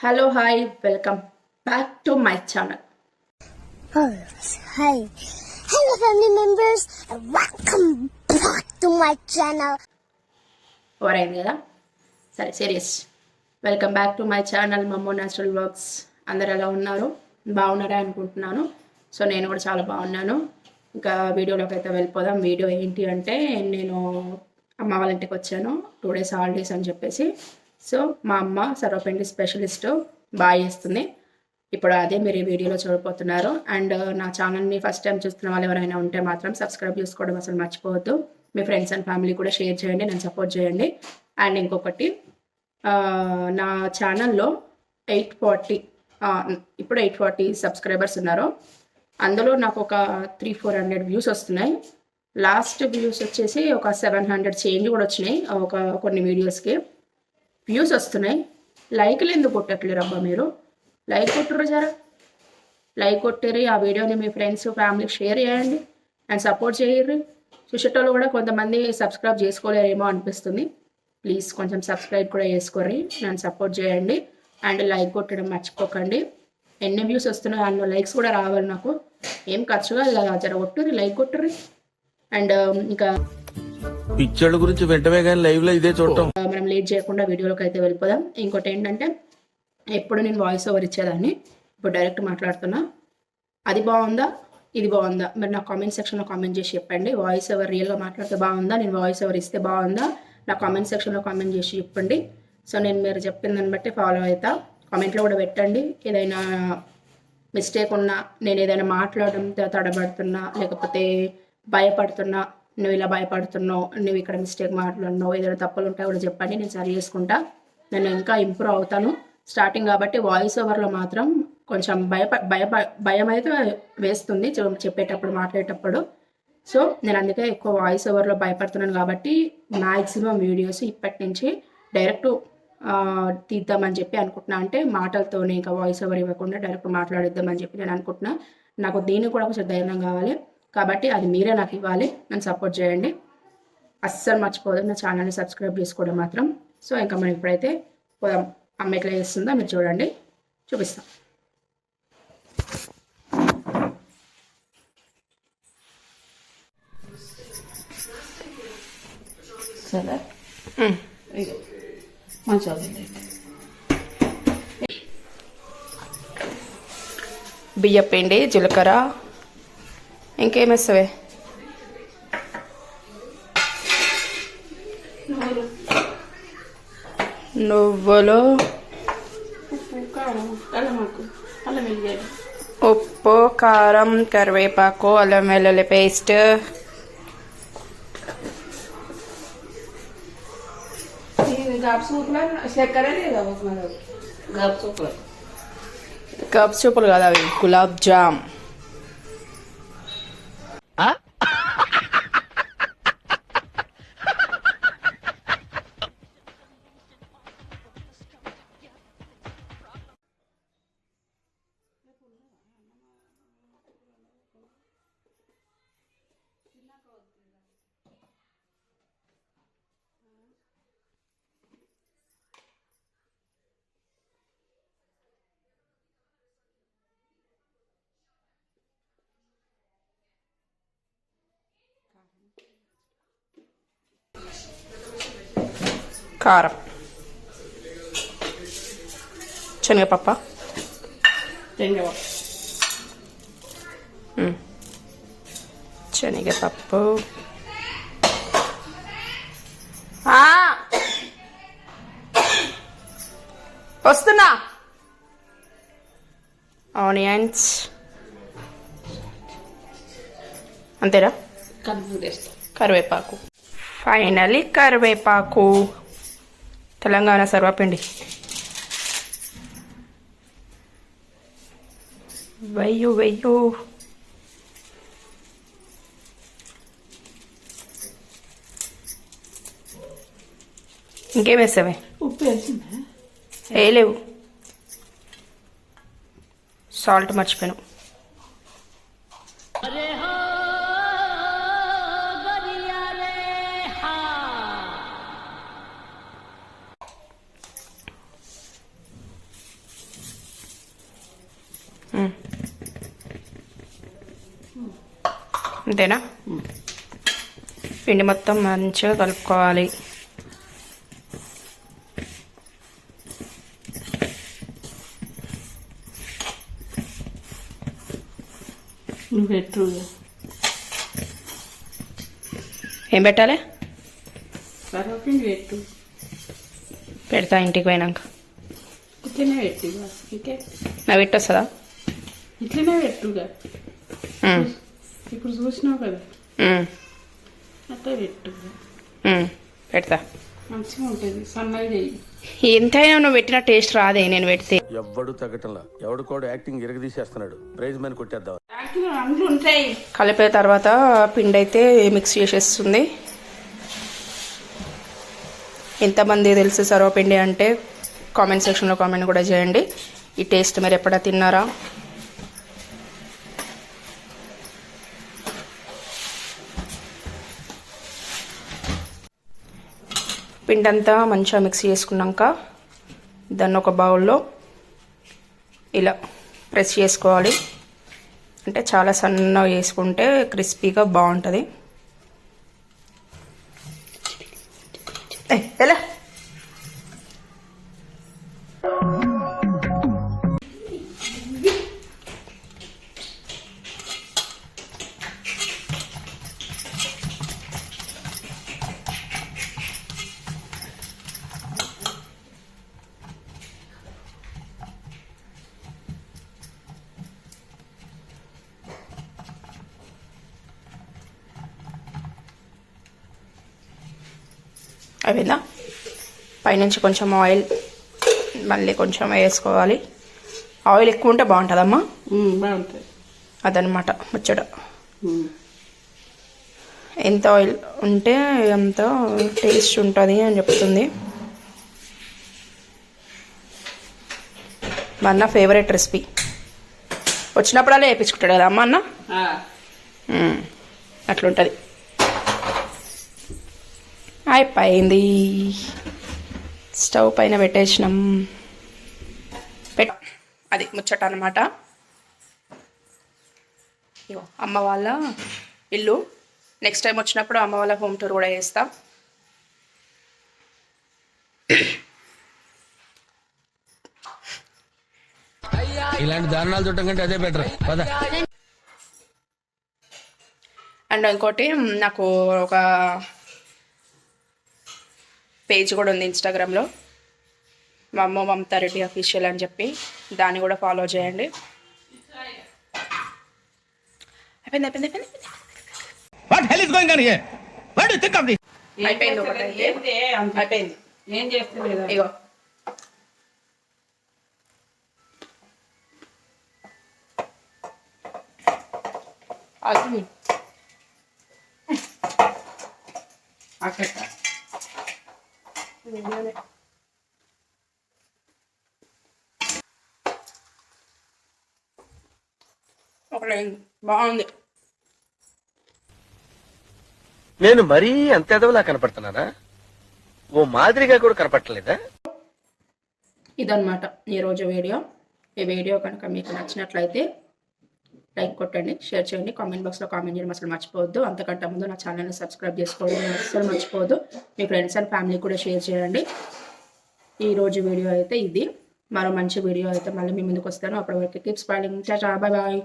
Hello, hi, welcome back to my channel. Oh, hi. Hello, family members, and welcome back to my channel. ఓరైంది కదా సరే serious welcome back to my channel Mammo natural works. అందరు ఎలా ఉన్నారు? బాగున్నారా అనుకుంటున్నాను. So నేను కూడా చాలా బాగున్నాను. ఇంకా వీడియోలోకి అయితే వెళ్ళిపోదాం. వీడియో ఏంటి అంటే నేను అమ్మ వాళ్ళ ఇంటికి వచ్చాను 2 days హాలిడేస్ అని చెప్పేసి. సో మా అమ్మ సర్వపిండి స్పెషలిస్ట్ బాగా చేస్తుంది. ఇప్పుడు అదే మీరు ఈ వీడియోలో చూడబోతున్నారు. అండ్ నా ఛానల్ని ఫస్ట్ టైం చూస్తున్న వాళ్ళు ఎవరైనా ఉంటే మాత్రం సబ్స్క్రైబ్ చేసుకోవడం అసలు మర్చిపోవద్దు. మీ ఫ్రెండ్స్ అండ్ ఫ్యామిలీ కూడా షేర్ చేయండి, నన్ను సపోర్ట్ చేయండి. అండ్ ఇంకొకటి, నా ఛానల్లో 840 ఇప్పుడు 840 సబ్స్క్రైబర్స్ ఉన్నారు. అందులో నాకు ఒక 300-400 వ్యూస్ వస్తున్నాయి. లాస్ట్ వ్యూస్ వచ్చేసి ఒక 700 చేంజ్ కూడా వచ్చినాయి కొన్ని వీడియోస్కి. వ్యూస్ వస్తున్నాయి, లైక్లు ఎందుకు కొట్టట్లేరు అబ్బా మీరు? లైక్ కొట్టుర్రు జరా, లైక్ కొట్టిర్రి. ఆ వీడియోని మీ ఫ్రెండ్స్ ఫ్యామిలీకి షేర్ చేయండి అండ్ సపోర్ట్ చేయర్రి. చూసేటోళ్ళు కూడా కొంతమంది సబ్స్క్రైబ్ చేసుకోలేరేమో అనిపిస్తుంది. ప్లీజ్ కొంచెం సబ్స్క్రైబ్ కూడా చేసుకోర్రి, నన్ను సపోర్ట్ చేయండి. అండ్ లైక్ కొట్టడం మర్చిపోకండి. ఎన్ని వ్యూస్ వస్తున్నాయి అందులో లైక్స్ కూడా రావాలి నాకు. ఏం ఖర్చుగా ఇలా జర కొట్టుర్రి, లైక్ కొట్టుర్రి. అండ్ ఇంకా పిక్చర్ల గురించి వెంటనే కానీ లైవ్ లో ఇదే చూడటం. మనం లేట్ చేయకుండా వీడియోలోకి అయితే వెళ్ళిపోదాం. ఇంకోటి ఏంటంటే, ఎప్పుడు నేను వాయిస్ ఓవర్ ఇచ్చేదాన్ని, ఇప్పుడు డైరెక్ట్ మాట్లాడుతున్నా. అది బాగుందా, ఇది బాగుందా? మరి నా కామెంట్ సెక్షన్లో కామెంట్ చేసి చెప్పండి. వాయిస్ ఓవర్ రియల్గా మాట్లాడితే బాగుందా, నేను వాయిస్ ఓవర్ ఇస్తే బాగుందా? నా కామెంట్ సెక్షన్లో కామెంట్ చేసి చెప్పండి. సో నేను మీరు చెప్పిన దాన్ని బట్టి ఫాలో అవుతా. కామెంట్లో కూడా పెట్టండి. ఏదైనా మిస్టేక్ ఉన్నా, నేను ఏదైనా మాట్లాడడం తడబడుతున్నా, లేకపోతే భయపడుతున్నా, నువ్వు ఇలా భయపడుతున్నావు, నువ్వు ఇక్కడ మిస్టేక్ మాట్లాడినావు, ఏదైనా తప్పులు ఉంటాయి కూడా చెప్పండి, నేను సరి చేసుకుంటా. నేను ఇంకా ఇంప్రూవ్ అవుతాను. స్టార్టింగ్ కాబట్టి వాయిస్ ఓవర్లో మాత్రం కొంచెం భయం అయితే వేస్తుంది చెప్పేటప్పుడు, మాట్లాడేటప్పుడు. సో నేను అందుకే ఎక్కువ వాయిస్ ఓవర్లో భయపడుతున్నాను. కాబట్టి మ్యాక్సిమం వీడియోస్ ఇప్పటి నుంచి డైరెక్ట్ తీద్దామని చెప్పి అనుకుంటున్నా. అంటే మాటలతోనే ఇంకా వాయిస్ ఓవర్ ఇవ్వకుండా డైరెక్ట్ మాట్లాడిద్దామని చెప్పి నేను అనుకుంటున్నా. నాకు దీనికి కూడా కొంచెం ధైర్యం కావాలి. కాబట్టి అది మీరే నాకు ఇవ్వాలి, నన్ను సపోర్ట్ చేయండి. అస్సలు మర్చిపోదు నా ఛానల్ని సబ్స్క్రైబ్ చేసుకోవడం మాత్రం. సో ఇంకా మనం ఇప్పుడైతే పోదాం. అమ్మ ఎట్లా చేస్తుందో మీరు చూడండి, చూపిస్తాం. సరే మంచిగా బియ్యం పిండి, జీలకర్ర, ఇంకేమేస్తావే? నువ్వులు, ఉప్పు, కారం, కరివేపాకు, అల్లం వెల్లుల్లి పేస్ట్, కప్ సూపులు కదా అవి, గులాబ్ జామ్, కారం, శనగపప్పు, శనగపప్పు, వస్తున్నా, ఆనియన్స్, అంతేనా? కరివేపాకు, ఫైనలీ కరివేపాకు, తెలంగాణ సర్వపిండి. వెయ్యు ఇంకేం వేస్తావే? ఉప్పు వేసిందా? వేయలేవు, సాల్ట్ మర్చిపోయాను. అంతేనా? పిండి మొత్తం మంచిగా కలుపుకోవాలి. నువ్వు పెట్టు. ఏం పెట్టాలి? సర్వపిండి పెట్టు. పెడతా ఇంటికి పోయినాక. ఇట్లనే పెట్టు ఇంకే. నా పెట్టి వస్తుందా? ఇట్లనే పెట్టుగా. ఇప్పుడు చూసినావు కదా, అట్లా పెట్టు. పెడతా. మంచిగా ఉంటుంది. సన్నగా చెయ్యి. ఎంతైనా నువ్వు పెట్టిన టేస్ట్ రాదే నేను పెడితే. ఎవ్వడు తగ్గటంలా, ఎవడు కూడా యాక్టింగ్ ఇరగదీసేస్తున్నాడు. ప్రైజ్ మని కొట్టేద్దాం. అందులో ఉంటాయి. కలిపే తర్వాత పిండి అయితే మిక్స్ చేసేస్తుంది. ఎంతమంది తెలుసు సర్వపిండి అంటే కామెంట్ సెక్షన్లో కామెంట్ కూడా చేయండి. ఈ టేస్ట్ మీరు ఎప్పుడా తిన్నారా? పిండి అంతా మంచిగా మిక్స్ చేసుకున్నాక దాన్ని ఒక బౌల్లో ఇలా ప్రెస్ చేసుకోవాలి. అంటే చాలా సన్నగా వేసుకుంటే క్రిస్పీగా బాగుంటుంది. ఎలా అయిపోయిందా? పైనుంచి కొంచెం ఆయిల్ మళ్ళీ కొంచెం వేసుకోవాలి. ఆయిల్ ఎక్కువ ఉంటే బాగుంటుందమ్మా. బాగుంటుంది. అదనమాట ముచ్చట. ఎంత ఆయిల్ ఉంటే అంత టేస్ట్ ఉంటుంది అని చెప్తుంది. మా అన్న ఫేవరెట్ రెసిపీ. వచ్చినప్పుడల్లా వేయించుకుంటాడు కదా అమ్మ అన్న. అట్లుంటుంది. అయిపోయింది. స్టవ్ పైన పెట్టేసినాం. అది ముచ్చట అనమాట. ఇగో అమ్మ వాళ్ళ ఇల్లు. నెక్స్ట్ టైం వచ్చినప్పుడు అమ్మ వాళ్ళ హోమ్ టూర్ కూడా చేస్తా. ఇలాంటి దారుణాలు చూడటం కంటే అదే బెటర్. అండ్ ఇంకోటి నాకు ఒక పేజ్ కూడా ఉంది ఇన్స్టాగ్రామ్లో, మమతా రెడ్డి అఫీషియల్ అని చెప్పి. దాన్ని కూడా ఫాలో చేయండి. అయిపోయింది అయిపోయింది అయిపోయింది అయిపోయింది ఒకటి అయిపోయింది. ఏం చేస్తలేదు. ఇగో అది అక్కడ ఒకటి బాగుంది. నేను మరీ అంత ఎదవలా కనపడుతున్నానా? ఓ మాదిరిగా కూడా కనపడలేదా? ఇదన్నమాట ఈరోజు వీడియో. ఈ వీడియో కనుక మీకు నచ్చినట్లయితే లైక్ కొట్టండి, షేర్ చేయండి, కామెంట్ బాక్స్లో కామెంట్ చేయడం అసలు మర్చిపోవద్దు. అంతకంటే ముందు నా ఛానల్ని సబ్స్క్రైబ్ చేసుకోవడం అసలు మర్చిపోవద్దు. మీ ఫ్రెండ్స్ అండ్ ఫ్యామిలీ కూడా షేర్ చేయండి. ఈరోజు వీడియో అయితే ఇది. మరో మంచి వీడియో అయితే మళ్ళీ మీ ముందుకు వస్తాను. అప్పటి వరకు keep smiling. Tata, bye bye.